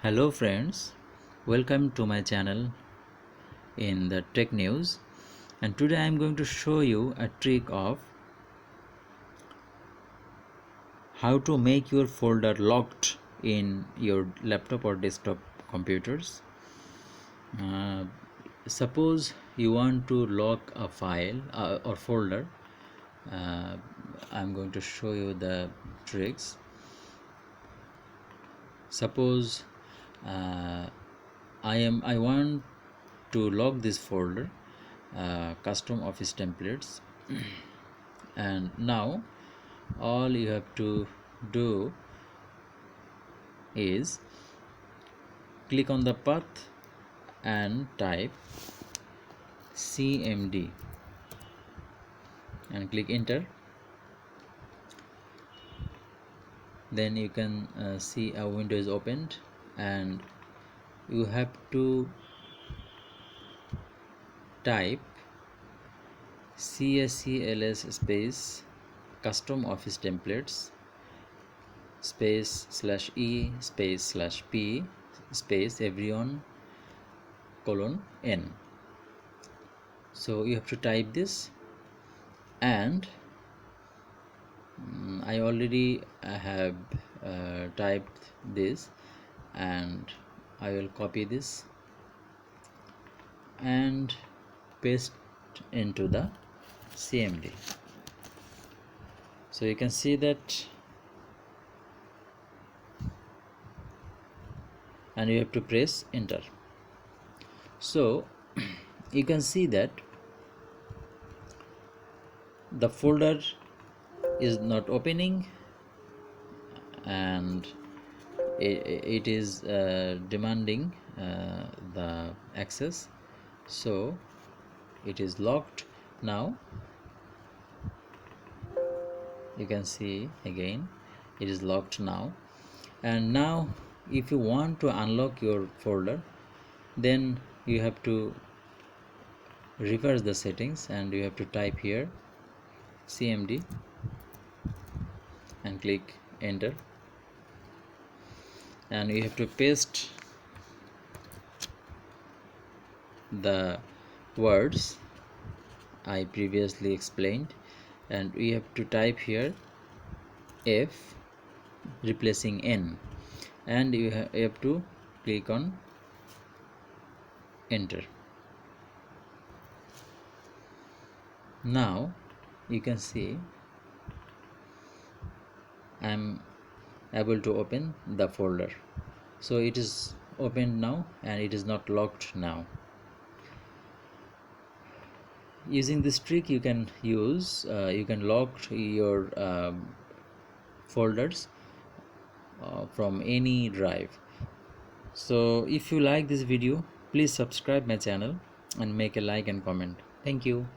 Hello friends, welcome to my channel in the tech news, and today I am going to show you a trick of how to make your folder locked in your laptop or desktop computers. uh, Suppose you want to lock a file or folder. uh, I'm going to show you the tricks. Suppose I want to lock this folder, custom office templates. And now all you have to do is click on the path and type cmd and click enter. Then you can see a window is opened, and you have to type cscls space custom office templates space /e space /p space everyone :n. So you have to type this, and I already have typed this, and I will copy this and paste into the cmd. So you can see that, and you have to press enter. So you can see that the folder is not opening, and it is demanding the access, so it is locked. Now you can see again it is locked now. And now if you want to unlock your folder, then you have to reverse the settings, and you have to type here cmd and click enter, and you have to paste the words I previously explained, and we have to type here f replacing n, and you have to click on enter. Now you can see I'm able to open the folder, so it is opened now and it is not locked now. Using this trick you can lock your folders from any drive. So if you like this video, please subscribe my channel and make a like and comment. Thank you.